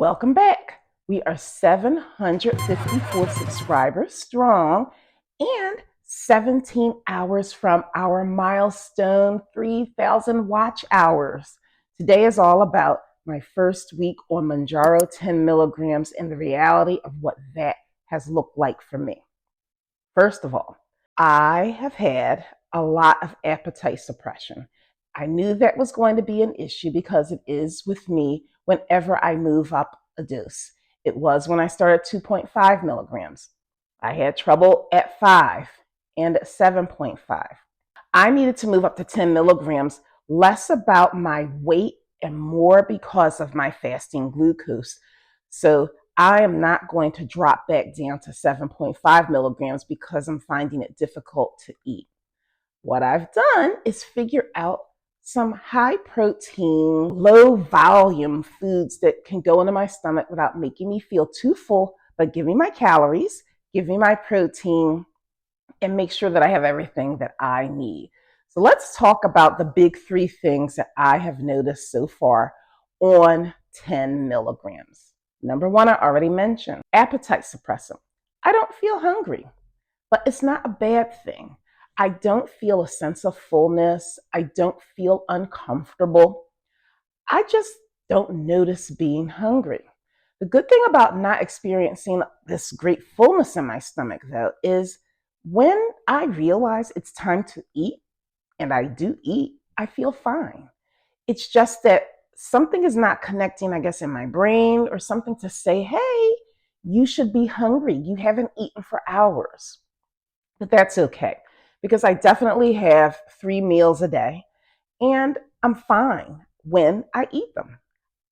Welcome back. We are 754 subscribers strong and 17 hours from our milestone 3,000 watch hours. Today is all about my first week on Mounjaro 10 milligrams and the reality of what that has looked like for me. First of all, I have had a lot of appetite suppression. I knew that was going to be an issue because it is with me whenever I move up a dose. It was when I started 2.5 milligrams. I had trouble at 5 and at 7.5. I needed to move up to 10 milligrams, less about my weight and more because of my fasting glucose. So I am not going to drop back down to 7.5 milligrams because I'm finding it difficult to eat. What I've done is figure out some high protein, low volume foods that can go into my stomach without making me feel too full, but give me my calories, give me my protein, and make sure that I have everything that I need. So let's talk about the big three things that I have noticed so far on 10 milligrams. Number one, I already mentioned, appetite suppressant. I don't feel hungry, but it's not a bad thing. I don't feel a sense of fullness. I don't feel uncomfortable. I just don't notice being hungry. The good thing about not experiencing this great fullness in my stomach, though, is when I realize it's time to eat, and I do eat, I feel fine. It's just that something is not connecting, I guess, in my brain or something to say, hey, you should be hungry. You haven't eaten for hours. But that's okay, because I definitely have 3 meals a day and I'm fine when I eat them.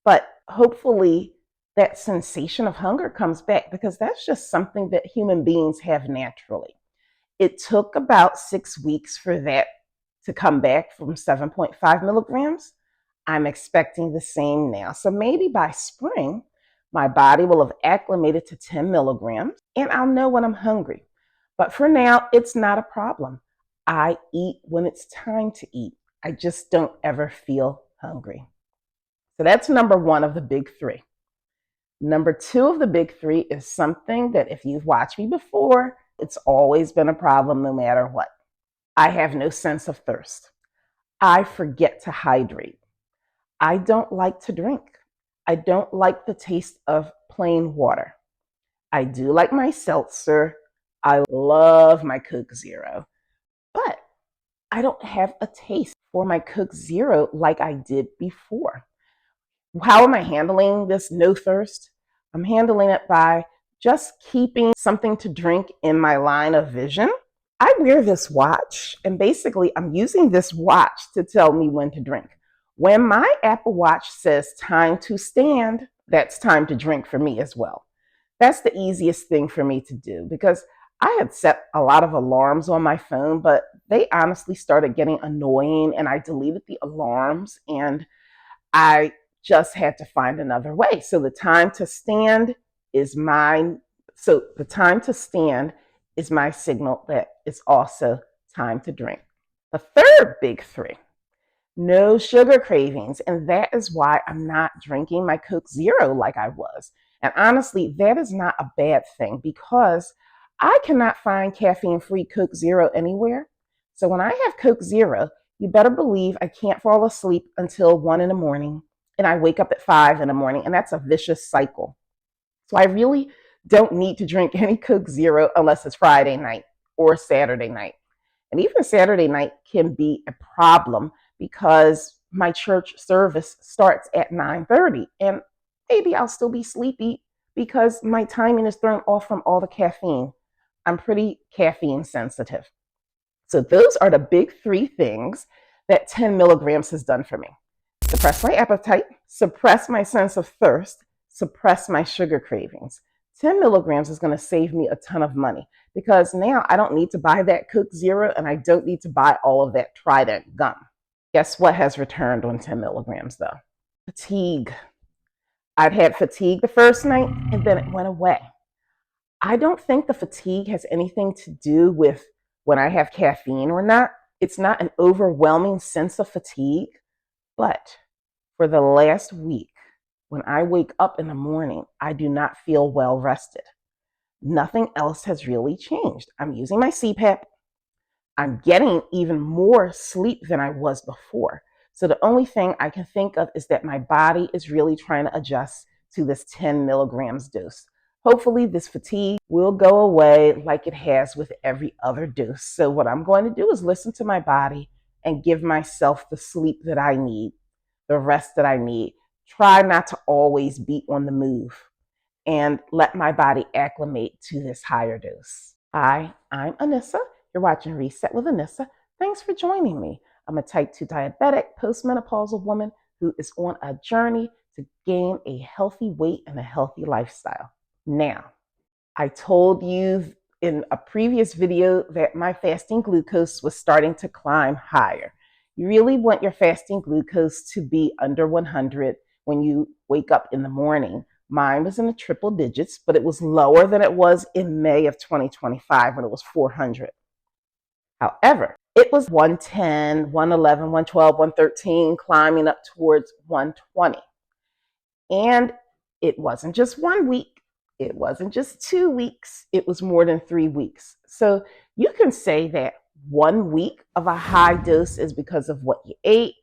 But hopefully that sensation of hunger comes back, because that's just something that human beings have naturally. It took about 6 weeks for that to come back from 7.5 milligrams. I'm expecting the same now. So maybe by spring, my body will have acclimated to 10 milligrams and I'll know when I'm hungry. But for now, it's not a problem. I eat when it's time to eat. I just don't ever feel hungry. So that's number one of the big three. Number two of the big three is something that if you've watched me before, it's always been a problem no matter what. I have no sense of thirst. I forget to hydrate. I don't like to drink. I don't like the taste of plain water. I do like my seltzer. I love my Coke Zero, but I don't have a taste for my Coke Zero like I did before. How am I handling this no thirst? I'm handling it by just keeping something to drink in my line of vision. I wear this watch, and basically I'm using this watch to tell me when to drink. When my Apple Watch says time to stand, that's time to drink for me as well. That's the easiest thing for me to do, because I had set a lot of alarms on my phone, but they honestly started getting annoying and I deleted the alarms and I just had to find another way. So the time to stand is mine. So the time to stand is my signal that it's also time to drink. The third big three, no sugar cravings. And that is why I'm not drinking my Coke Zero like I was. And honestly, that is not a bad thing, because I cannot find caffeine-free Coke Zero anywhere. So when I have Coke Zero, you better believe I can't fall asleep until 1 in the morning. And I wake up at 5 in the morning, and that's a vicious cycle. So I really don't need to drink any Coke Zero unless it's Friday night or Saturday night. And even Saturday night can be a problem because my church service starts at 9:30, and maybe I'll still be sleepy because my timing is thrown off from all the caffeine. I'm pretty caffeine sensitive. So those are the big three things that 10 milligrams has done for me. Suppress my appetite, suppress my sense of thirst, suppress my sugar cravings. 10 milligrams is going to save me a ton of money, because now I don't need to buy that Coke Zero and I don't need to buy all of that Trident gum. Guess what has returned on 10 milligrams though? Fatigue. I'd had fatigue the first night and then it went away. I don't think the fatigue has anything to do with when I have caffeine or not. It's not an overwhelming sense of fatigue, but for the last week, When I wake up in the morning, I do not feel well rested. Nothing else has really changed. I'm using my CPAP. I'm getting even more sleep than I was before. So the only thing I can think of is that my body is really trying to adjust to this 10 milligrams dose. Hopefully this fatigue will go away like it has with every other dose. So what I'm going to do is listen to my body and give myself the sleep that I need, the rest that I need. Try not to always be on the move and let my body acclimate to this higher dose. Hi, I'm Anissa. You're watching Reset with Anissa. Thanks for joining me. I'm a type 2 diabetic postmenopausal woman who is on a journey to gain a healthy weight and a healthy lifestyle. Now, I told you in a previous video that my fasting glucose was starting to climb higher. You really want your fasting glucose to be under 100 when you wake up in the morning. Mine was in the triple digits, but it was lower than it was in May of 2025 when it was 400. However, it was 110, 111, 112, 113, climbing up towards 120. And it wasn't just 1 week. It wasn't just 2 weeks. It was more than 3 weeks. So you can say that 1 week of a high dose is because of what you ate,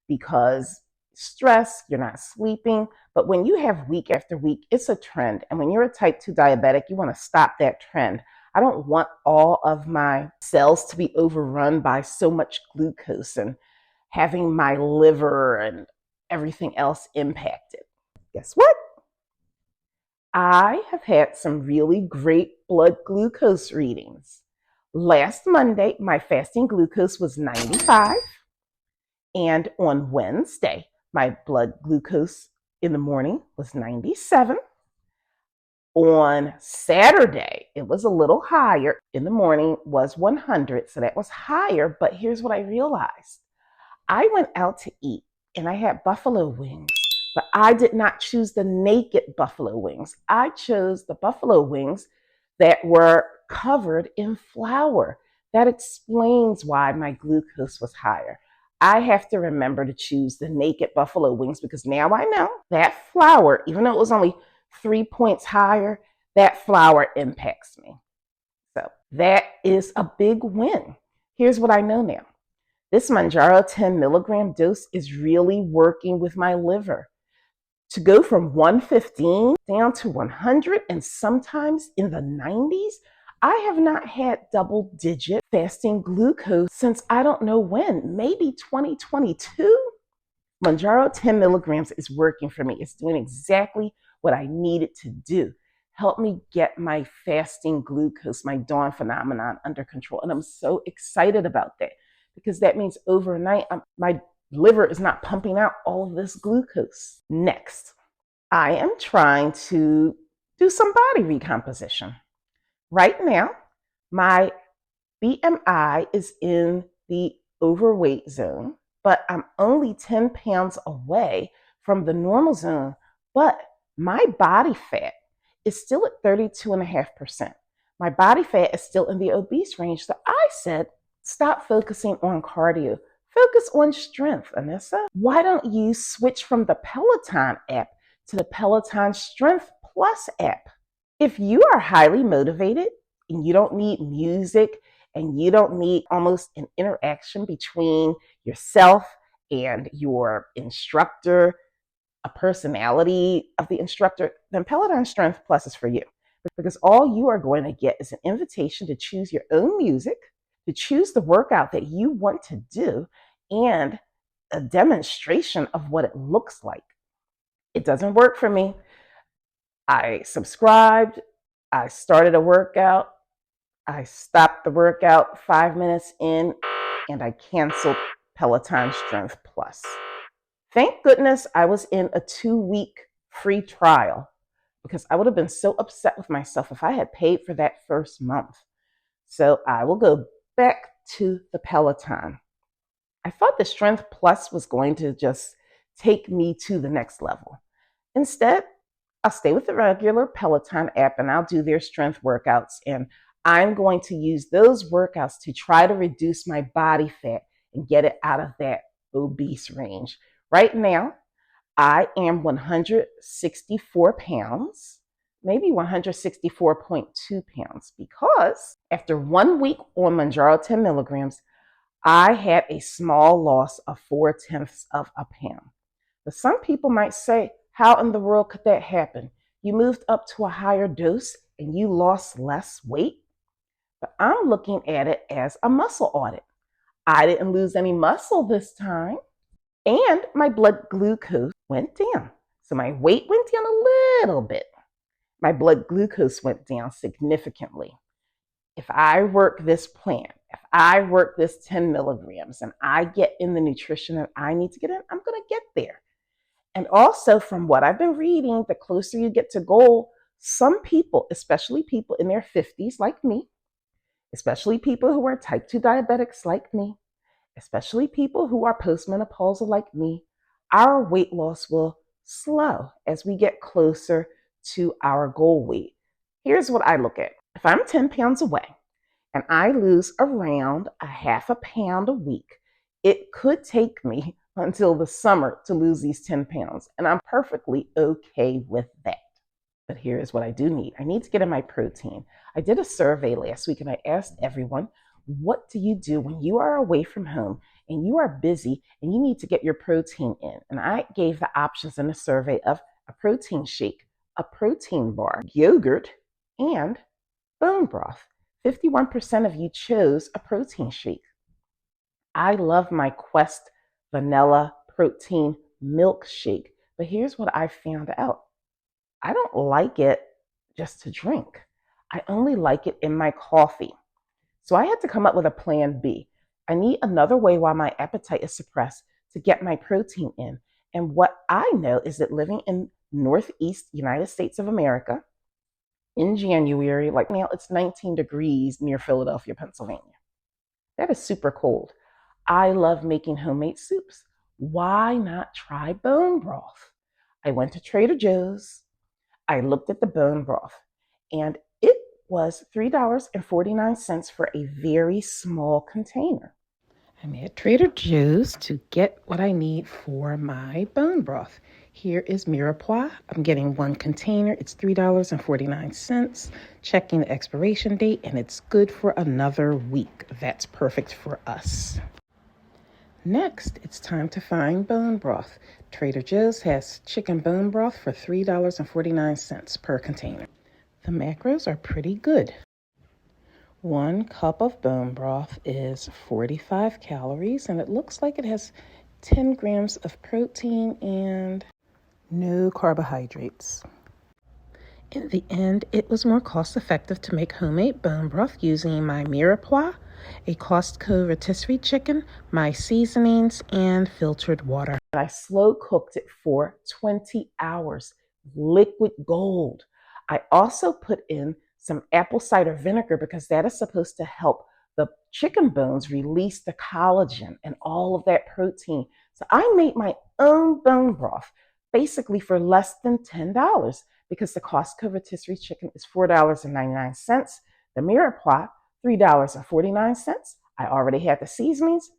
because stress, you're not sleeping. But when you have week after week, it's a trend. And when you're a type 2 diabetic, you want to stop that trend. I don't want all of my cells to be overrun by so much glucose and having my liver and everything else impacted. Guess what? I have had some really great blood glucose readings. Last Monday, my fasting glucose was 95. And on Wednesday, my blood glucose in the morning was 97. On Saturday, it was a little higher. In the morning was 100, so that was higher. But here's what I realized. I went out to eat and I had buffalo wings, but I did not choose the naked buffalo wings. I chose the buffalo wings that were covered in flour. That explains why my glucose was higher. I have to remember to choose the naked buffalo wings because now I know that flour, even though it was only 3 points higher, that flour impacts me. So that is a big win. Here's what I know now. This Mounjaro 10 milligram dose is really working with my liver. To go from 115 down to 100 and sometimes in the 90s, I have not had double-digit fasting glucose since I don't know when, maybe 2022. Mounjaro 10 milligrams is working for me. It's doing exactly what I need it to do. Help me get my fasting glucose, my dawn phenomenon under control. And I'm so excited about that because that means overnight, my liver is not pumping out all of this glucose. Next, I am trying to do some body recomposition. Right now, my BMI is in the overweight zone, but I'm only 10 pounds away from the normal zone. But my body fat is still at 32.5%. My body fat is still in the obese range. So I said, stop focusing on cardio. Focus on strength, Anissa. Why don't you switch from the Peloton app to the Peloton Strength Plus app? If you are highly motivated and you don't need music and you don't need almost an interaction between yourself and your instructor, a personality of the instructor, then Peloton Strength Plus is for you. Because all you are going to get is an invitation to choose your own music, to choose the workout that you want to do, and a demonstration of what it looks like. It doesn't work for me. I subscribed, I started a workout, I stopped the workout 5 minutes in, and I canceled Peloton Strength Plus. Thank goodness I was in a 2-week free trial because I would have been so upset with myself if I had paid for that first month. So I will go back to the Peloton. I thought the Strength Plus was going to just take me to the next level. Instead, I'll stay with the regular Peloton app and I'll do their strength workouts. And I'm going to use those workouts to try to reduce my body fat and get it out of that obese range. Right now, I am 164 pounds, maybe 164.2 pounds, because after 1 week on Mounjaro 10 milligrams, I had a small loss of 4/10 of a pound. But some people might say, how in the world could that happen? You moved up to a higher dose and you lost less weight? But I'm looking at it as a muscle audit. I didn't lose any muscle this time, and my blood glucose went down. So my weight went down a little bit. My blood glucose went down significantly. If I work this plan, if I work this 10 milligrams and I get in the nutrition that I need to get in, I'm going to get there. And also, from what I've been reading, the closer you get to goal, some people, especially people in their 50s like me, especially people who are type 2 diabetics like me, especially people who are postmenopausal like me, our weight loss will slow as we get closer to our goal weight. Here's what I look at. If I'm 10 pounds away and I lose around a half a pound a week, it could take me until the summer to lose these 10 pounds, and I'm perfectly okay with that. But here is what I do need. I need to get in my protein. I did a survey last week and I asked everyone, what do you do when you are away from home and you are busy and you need to get your protein in? And I gave the options in the survey of a protein shake, a protein bar, yogurt, and bone broth. 51% of you chose a protein shake. I love my Quest vanilla protein milkshake, but here's what I found out. I don't like it just to drink. I only like it in my coffee. So I had to come up with a plan B. I need another way while my appetite is suppressed to get my protein in. And what I know is that living in Northeast United States of America in January, like now it's 19 degrees near Philadelphia, Pennsylvania. That is super cold. I love making homemade soups. Why not try bone broth? I went to Trader Joe's. I looked at the bone broth, and it was $3.49 for a very small container. I'm at Trader Joe's to get what I need for my bone broth. Here is Mirepoix. I'm getting one container. It's $3.49. Checking the expiration date, and it's good for another week. That's perfect for us. Next, it's time to find bone broth. Trader Joe's has chicken bone broth for $3.49 per container. The macros are pretty good. 1 cup of bone broth is 45 calories, and it looks like it has 10 grams of protein and no carbohydrates. In the end, it was more cost-effective to make homemade bone broth using my Mirepoix, a Costco rotisserie chicken, my seasonings, and filtered water. I slow cooked it for 20 hours. Liquid gold. I also put in some apple cider vinegar because that is supposed to help the chicken bones release the collagen and all of that protein. So I made my own bone broth basically for less than $10 because the Costco rotisserie chicken is $4.99. The Mirepoix, $3.49. I already have the seasonings.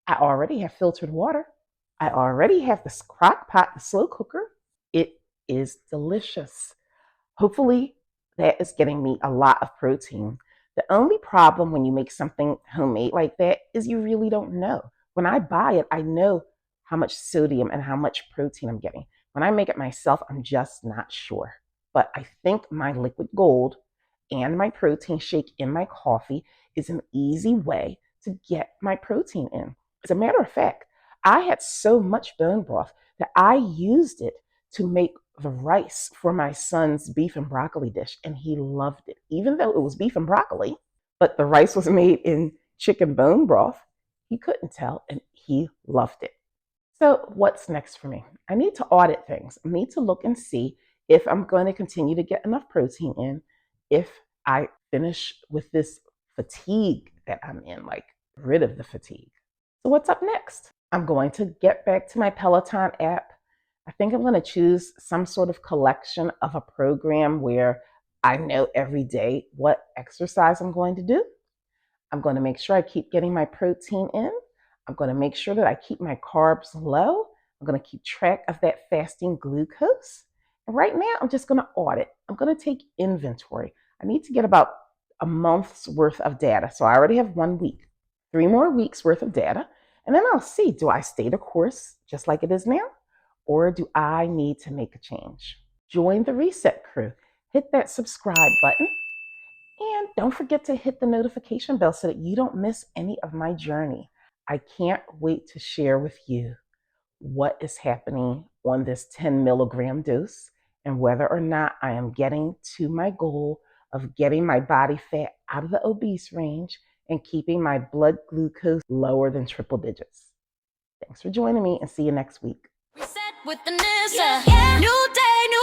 I already have filtered water. I already have the crock pot, the slow cooker. It is delicious. Hopefully, that is getting me a lot of protein. The only problem when you make something homemade like that is you really don't know. When I buy it, I know how much sodium and how much protein I'm getting. When I make it myself, I'm just not sure. But I think my liquid gold and my protein shake in my coffee is an easy way to get my protein in. As a matter of fact, I had so much bone broth that I used it to make the rice for my son's beef and broccoli dish, and he loved it. Even though it was beef and broccoli, but the rice was made in chicken bone broth, he couldn't tell, and he loved it. So what's next for me? I need to audit things. I need to look and see if I'm going to continue to get enough protein in, if I finish with this fatigue that I'm in, like rid of the fatigue. So what's up next? I'm going to get back to my Peloton app. I think I'm going to choose some sort of collection of a program where I know every day what exercise I'm going to do. I'm going to make sure I keep getting my protein in. I'm going to make sure that I keep my carbs low. I'm going to keep track of that fasting glucose. And right now, I'm just going to audit. I'm going to take inventory. I need to get about a month's worth of data. So I already have 1 week, 3 more weeks worth of data. And then I'll see, do I stay the course just like it is now? Or do I need to make a change? Join the Reset crew. Hit that subscribe button. And don't forget to hit the notification bell so that you don't miss any of my journey. I can't wait to share with you what is happening on this 10 milligram dose and whether or not I am getting to my goal of getting my body fat out of the obese range and keeping my blood glucose lower than triple digits. Thanks for joining me and see you next week. Reset with the Nissa. Yeah, yeah. New day, new